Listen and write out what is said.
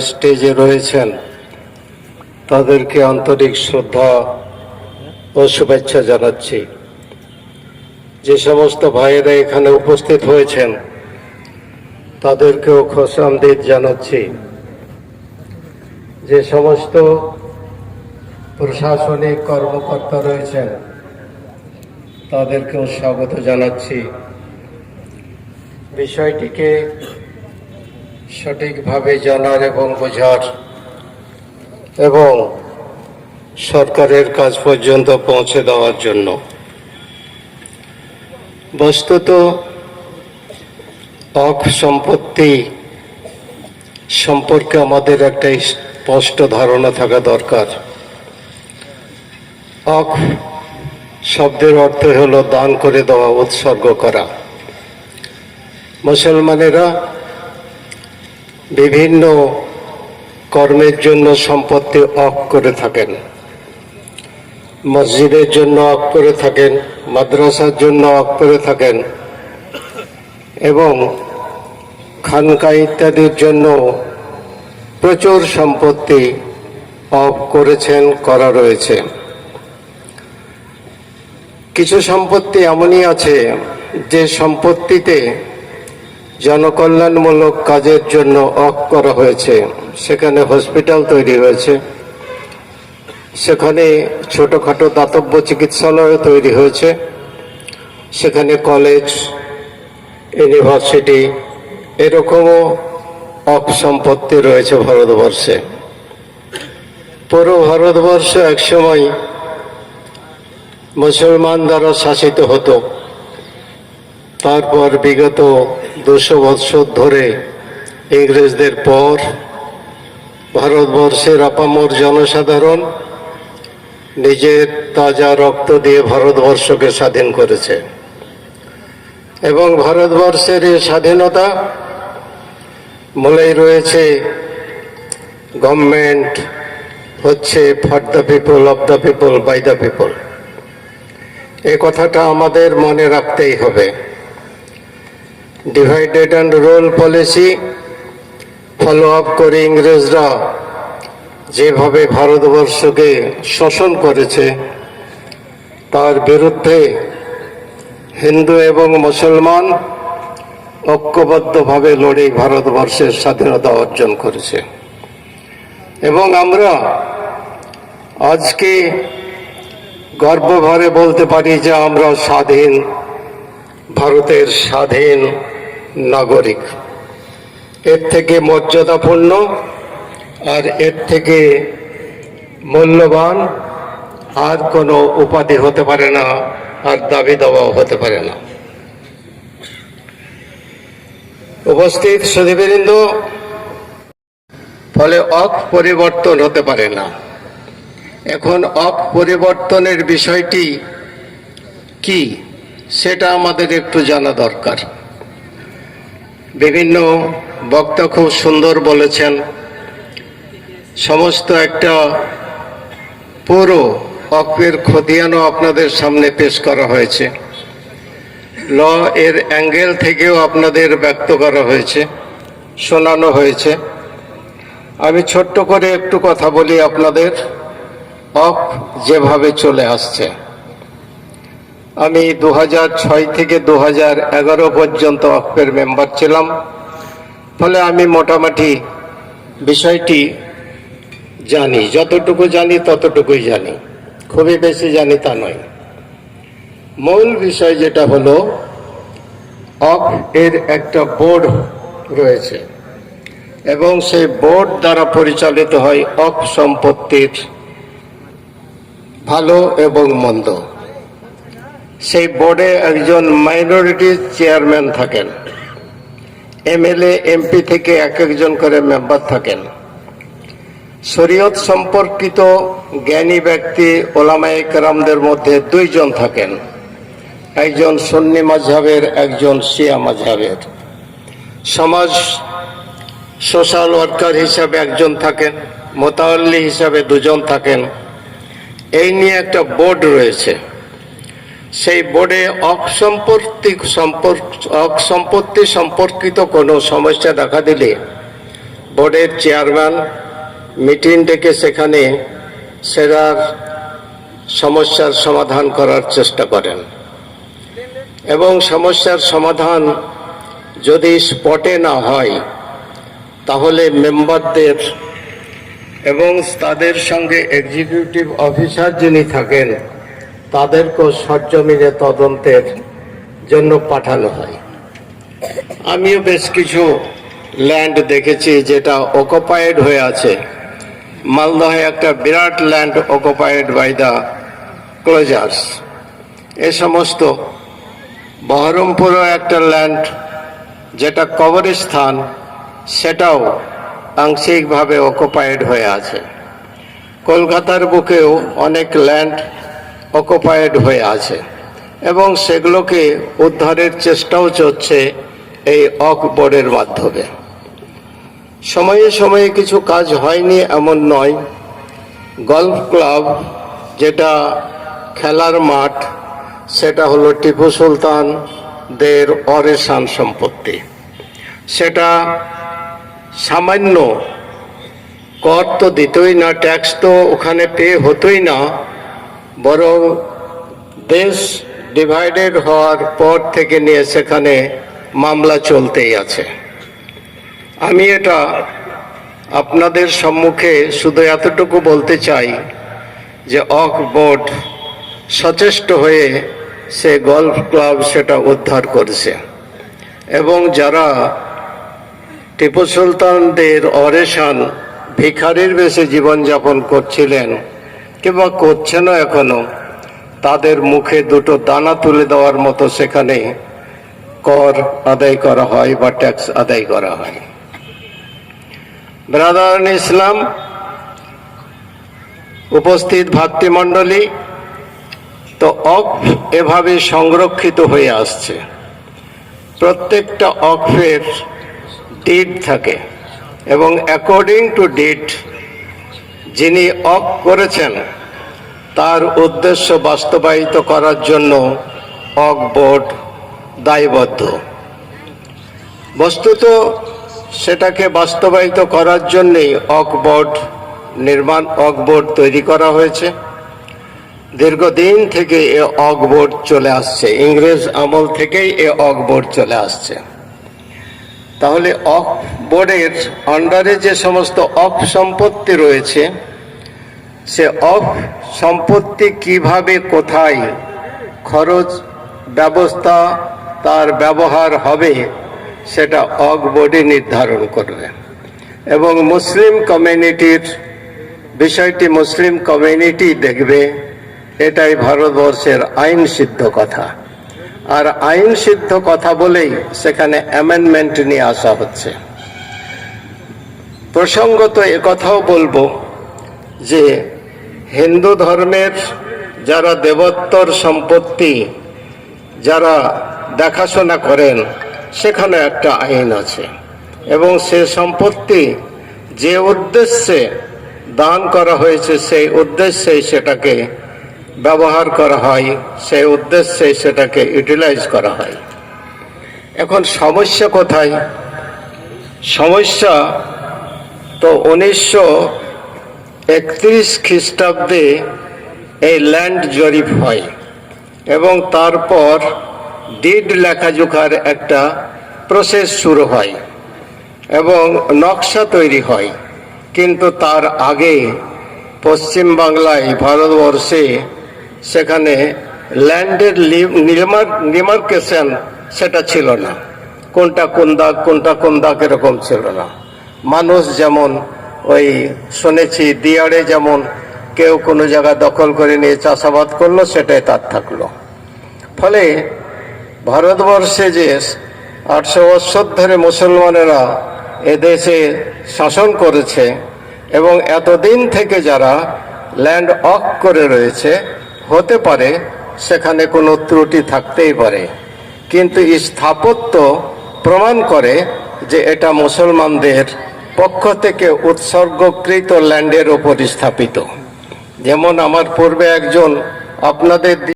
স্টেজে রয়েছেন তাদেরকে আন্তরিক শ্রদ্ধা ও শুভেচ্ছা জানাচ্ছি। যে সমস্ত ভাইয়েরা এখানে উপস্থিত হয়েছেন তাদেরকেও খোশামদিদ জানাচ্ছি। যে সমস্ত প্রশাসনিক কর্মকর্তা রয়েছেন তাদেরকেও স্বাগত জানাচ্ছি। বিষয়টিকে সঠিকভাবে জানার এবং বোঝার এবং সরকারের কাজ পর্যন্ত পৌঁছে দেওয়ার জন্য। বস্তুত অক সম্পত্তি সম্পর্কে আমাদের একটা স্পষ্ট ধারণা থাকা দরকার। অক শব্দের অর্থ হলো দান করে দেওয়া, উৎসর্গ করা। মুসলমানেরা বিভিন্ন কর্মের জন্য সম্পত্তি অক করে থাকেন। মসজিদের জন্য অক করে থাকেন, মাদ্রাসার জন্য অক করে থাকেন এবং খানকা ইত্যাদির জন্য প্রচুর সম্পত্তি অক করেছেন, করা রয়েছে। কিছু সম্পত্তি এমনই আছে যে সম্পত্তিতে জনকল্যাণমূলক কাজের জন্য অক করা হয়েছে। সেখানে হসপিটাল তৈরি হয়েছে, সেখানে ছোটখাটো দাতব্য চিকিৎসালয় তৈরি হয়েছে, সেখানে কলেজ, ইউনিভার্সিটি, এরকমও অক সম্পত্তি রয়েছে ভারতবর্ষে। পুরো ভারতবর্ষ একসময় মুসলমান দ্বারা শাসিত হতো। তারপর বিগত 200 বৎসর ধরে ইংরেজদের পর ভারতবর্ষের আপামর জনসাধারণ নিজের তাজা রক্ত দিয়ে ভারতবর্ষকে স্বাধীন করেছে এবং ভারতবর্ষের এই স্বাধীনতা মূলেই রয়েছে গভর্নমেন্ট হচ্ছে for the people, of the people, by the people. এই কথাটা আমাদের মনে রাখতেই হবে। Divided and rule policy follow up করে ইংরেজরা যেভাবে ভারতবর্ষকে শোষণ করেছে তার বিরুদ্ধে হিন্দু এবং মুসলমান ঐক্যবদ্ধভাবে লড়ে ভারতবর্ষের স্বাধীনতা অর্জন করেছে। এবং আমরা আজকে গর্বভরে বলতে পারি যে আমরা স্বাধীন ভারতের স্বাধীন নাগরিক। এর থেকে মর্যাদাপূর্ণ আর এর থেকে মূল্যবান আর কোনো উপাধি হতে পারে না, আর দাবি দাওয়াও হতে পারে না। উপস্থিত সুধীবৃন্দ, ফলে অক পরিবর্তন হতে পারে না। এখন অক পরিবর্তনের বিষয়টি কি সেটা আমাদের একটু জানা দরকার। বিভিন্ন বক্তা খুব সুন্দর বলেছেন। সমস্ত একটা পুরো অকের খতিয়ানও আপনাদের সামনে পেশ করা হয়েছে। ল এর অ্যাঙ্গেল থেকেও আপনাদের ব্যক্ত করা হয়েছে, শোনানো হয়েছে। আমি ছোট্ট করে একটু কথা বলি আপনাদের। অক যেভাবে চলে আসছে, আমি 2006 থেকে 2011 পর্যন্ত অকের মেম্বার ছিলাম। ফলে আমি মোটামুটি বিষয়টি জানি, যতটুকু জানি ততটুকুই জানি, খুবই বেশি জানি তা নয়। মূল বিষয় যেটা হলো, অক এর একটা বোর্ড রয়েছে এবং সেই বোর্ড দ্বারা পরিচালিত হয় অক সম্পত্তির ভালো এবং মন্দ। সেই বোর্ডে একজন মাইনরিটি চেয়ারম্যান থাকেন, এমএলএ এমপি থেকে এক একজন করে মেম্বার থাকেন। শরীয়ত সম্পর্কিত জ্ঞানী ব্যক্তি ওলামায়ে কেরামদের মধ্যে 2 জন থাকেন, একজন সুন্নি মাযহাবের, একজন শিয়া মাযহাবের। সমাজ সোশ্যাল ওয়ার্কার হিসাবে একজন থাকেন, মোতাওয়াল্লি হিসাবে 2 জন থাকেন। এই নিয়ে একটা বোর্ড রয়েছে। সেই বোর্ডে অক সম্পত্তি সম্পর্কিত কোনো সমস্যা দেখা দিলে বোর্ডের চেয়ারম্যান মিটিং ডেকে সেখানে সেরার সমস্যার সমাধান করার চেষ্টা করেন এবং সমস্যার সমাধান যদি স্পটে না হয় তাহলে মেম্বারদের এবং তাদের সঙ্গে এক্সিকিউটিভ অফিসার যিনি থাকেন তাদেরকেও সরজমিনে তদন্তের জন্য পাঠানো হয়। আমিও বেশ কিছু ল্যান্ড দেখেছি যেটা অকুপায়েড হয়ে আছে। মালদহে একটা বিরাট land occupied by the closures. এ সমস্ত বহরমপুরও একটা ল্যান্ড যেটা কবরস্থান, সেটাও আংশিকভাবে অকুপায়েড হয়ে আছে। কলকাতার বুকেও অনেক ল্যান্ড অকুপায়েড হয়ে আছে এবং সেগুলোকে উদ্ধারের চেষ্টাও চলছে এই ওয়াকফ বোর্ডের মাধ্যমে। সময়ে সময়ে কিছু কাজ হয়নি এমন নয়। গলফ ক্লাব যেটা খেলার মাঠ, সেটা হলো টিপু সুলতানদের ওরেসান সম্পত্তি। সেটা সামান্য কর তো দিতই না, ট্যাক্স তো ওখানে পে হতোই না, বরং দেশ ডিভাইডেড হওয়ার পর থেকে নিয়ে সেখানে মামলা চলতেই আছে। আমি এটা আপনাদের সম্মুখে শুধু এতটুকু বলতে চাই যে ওয়াকফ বোর্ড সচেষ্ট হয়ে সে গলফ ক্লাব সেটা উদ্ধার করেছে এবং যারা টিপু সুলতানদের ওরেসান ভিখারির বেশে জীবনযাপন করছিলেন কিংবা করছেনও এখনো, তাদের মুখে দুটো দানা তুলে দেওয়ার মতো সেখানে কর আদায় করা হয় বা ট্যাক্স আদায় করা হয়। ব্রাদারান ইসলাম, উপস্থিত ভাতৃমণ্ডলী, তো ওয়াকফ এভাবে সংরক্ষিত হয়ে আসছে। প্রত্যেকটা ওয়াকফের ডিড থাকে এবং অ্যাকর্ডিং টু ডিড যিনি ওয়াকফ করেছেন তার উদ্দেশ্য বাস্তবায়িত করার জন্য ওয়াকফ বোর্ড দায়বদ্ধ। বস্তুত সেটাকে বাস্তবায়িত করার জন্যই ওয়াকফ বোর্ড তৈরি করা হয়েছে। দীর্ঘদিন থেকে এ ওয়াকফ বোর্ড চলে আসছে, ইংরেজ আমল থেকেই এ ওয়াকফ বোর্ড চলে আসছে। তাহলে ওয়াকফ বোর্ডের আন্ডারে যে সমস্ত ওয়াকফ সম্পত্তি রয়েছে, সে ওয়াকফ সম্পত্তি কিভাবে কোথায় খরচ ব্যবস্থা তার ব্যবহার হবে সেটা ওয়াকফ বোর্ডই নির্ধারণ করবে এবং মুসলিম কমিউনিটির বিষয়টি মুসলিম কমিউনিটি দেখবে। এটাই ভারতবর্ষের আইন সিদ্ধ কথা, আর আইন সিদ্ধ কথা বলেই সেখানে অ্যামেন্ডমেন্ট নিয়ে আসা হচ্ছে। প্রসঙ্গত একথাও বলবো যে হিন্দু ধর্মের যারা দেবোত্তর সম্পত্তি যারা দেখাশোনা করেন, সেখানে একটা আইন আছে এবং সে সম্পত্তি যে উদ্দেশ্যে দান করা হয়েছে সেই উদ্দেশ্যেই সেটাকে ব্যবহার করা হয়, সেই উদ্দেশ্যে সেটাকে ইউটিলাইজ করা হয়। এখন সমস্যা কোথায়? সমস্যা তো 1931 খ্রিস্টাব্দে এই ল্যান্ড জরিপ হয় এবং তারপর ডিড লেখাজোখার একটা প্রসেস শুরু হয় এবং নকশা তৈরি হয়। কিন্তু তার আগে পশ্চিম বাংলায়, ভারতবর্ষে, সেখানে ল্যান্ডের ডিমার্কেশন সেটা ছিল না। কোনটা কোন দাগ এরকম ছিল না। মানুষ যেমন ওই শুনেছি দিয়াড়ে যেমন কেউ কোনো জায়গা দখল করে নিয়ে চাষাবাদ করলো, সেটাই তার থাকলো। ফলে ভারতবর্ষে যে 800 বৎসর ধরে মুসলমানেরা এদেশে শাসন করেছে এবং এতদিন থেকে যারা ল্যান্ড ওয়াকফ করে রয়েছে, হতে পারে সেখানে কোনো ত্রুটি থাকতেই পারে, কিন্তু স্থাপত্য প্রমাণ করে যে এটা মুসলমানদের পক্ষ থেকে উৎসর্গকৃত ল্যান্ডের ওপর স্থাপিত। যেমন আমার পূর্বে একজন আপনাদের